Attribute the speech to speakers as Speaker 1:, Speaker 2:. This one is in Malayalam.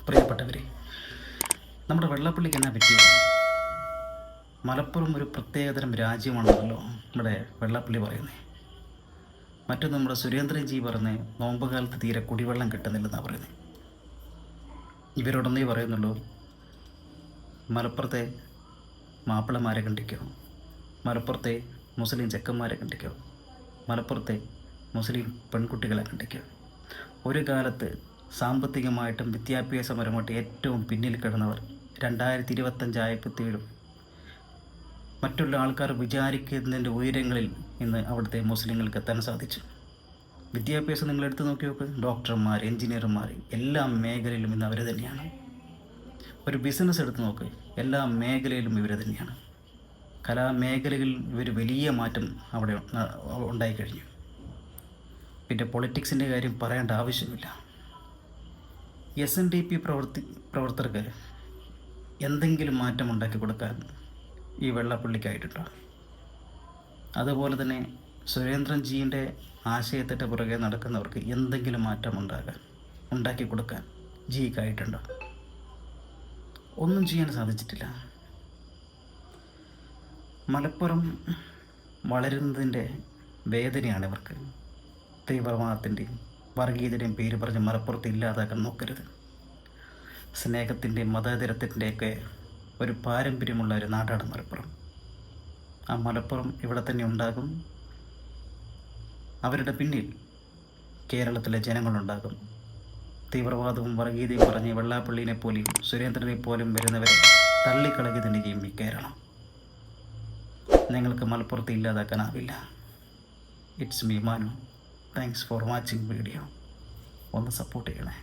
Speaker 1: പ്രിയപ്പെട്ടവരെ, നമ്മുടെ വെള്ളാപ്പള്ളിക്ക് എന്നാ പറ്റിയത്? മലപ്പുറം ഒരു പ്രത്യേകതരം രാജ്യമാണെന്നല്ലോ നമ്മുടെ വെള്ളാപ്പള്ളി പറയുന്നത്. മറ്റൊന്ന് നമ്മുടെ സുരേന്ദ്രൻജി പറഞ്ഞ് നോമ്പ് കാലത്ത് തീരെ കുടിവെള്ളം കിട്ടുന്നില്ലെന്നാണ് പറയുന്നത്. ഇവരോടൊന്നേ പറയുന്നുള്ളൂ, മലപ്പുറത്തെ മാപ്പിളമാരെ കണ്ടിക്കോ, മലപ്പുറത്തെ മുസ്ലിം ചെക്കന്മാരെ കണ്ടിക്കോ, മലപ്പുറത്തെ മുസ്ലിം പെൺകുട്ടികളെ കണ്ടിക്കോ. ഒരു കാലത്ത് സാമ്പത്തികമായിട്ടും വിദ്യാഭ്യാസപരമായിട്ടും ഏറ്റവും പിന്നിൽ കിടന്നവർ 2025 മറ്റുള്ള ആൾക്കാർ വിചാരിക്കുന്നതിൻ്റെ ഉയരങ്ങളിൽ ഇന്ന് അവിടുത്തെ മുസ്ലിങ്ങൾക്ക് എത്താൻ സാധിച്ചു. വിദ്യാഭ്യാസം നിങ്ങൾ എടുത്തു നോക്കി നോക്ക്, ഡോക്ടർമാർ, എൻജിനീയർമാർ, എല്ലാ മേഖലയിലും ഇന്ന് അവർ തന്നെയാണ്. ഒരു ബിസിനസ് എടുത്ത് നോക്ക്, എല്ലാ മേഖലയിലും ഇവർ തന്നെയാണ്. കലാമേഖലകളിൽ ഇവർ വലിയ മാറ്റം അവിടെ ഉണ്ടായിക്കഴിഞ്ഞു. പിന്നെ പൊളിറ്റിക്സിൻ്റെ കാര്യം പറയേണ്ട ആവശ്യമില്ല. SNDP പ്രവർത്തകർക്ക് എന്തെങ്കിലും മാറ്റം ഉണ്ടാക്കി കൊടുക്കാൻ ഈ വെള്ളാപ്പള്ളിക്കായിട്ടുണ്ടോ? അതുപോലെ തന്നെ സുരേന്ദ്രൻജീൻ്റെ ആശയത്തിൻ്റെ പുറകെ നടക്കുന്നവർക്ക് എന്തെങ്കിലും മാറ്റം ഉണ്ടാക്കി കൊടുക്കാൻ ജിക്കായിട്ടുണ്ടോ? ഒന്നും ചെയ്യാൻ സാധിച്ചിട്ടില്ല. മലപ്പുറം വളരുന്നതിൻ്റെ വേദനയാണ് ഇവർക്ക്. തീവ്രവാദത്തിൻ്റെയും വർഗീയതയുടെയും പേര് പറഞ്ഞ് മലപ്പുറത്ത് ഇല്ലാതാക്കാൻ നോക്കരുത്. സ്നേഹത്തിൻ്റെയും മതേതരത്തിൻ്റെയൊക്കെ ഒരു പാരമ്പര്യമുള്ള ഒരു നാടാണ് മലപ്പുറം. ആ മലപ്പുറം ഇവിടെ തന്നെ ഉണ്ടാകും. അവരുടെ പിന്നിൽ കേരളത്തിലെ ജനങ്ങളുണ്ടാകും. തീവ്രവാദവും വർഗീയതയും പറഞ്ഞ് വെള്ളാപ്പള്ളിനെ പോലെയും സുരേന്ദ്രനെ പോലും വരുന്നവരെ തള്ളിക്കളകി തന്നെ ചെയ്യും ഈ കേരളം. നിങ്ങൾക്ക് മലപ്പുറത്ത് ഇല്ലാതാക്കാനാവില്ല. It's me Manu. Thanks for watching video. ഒന്ന് സപ്പോർട്ട് ചെയ്യണേ.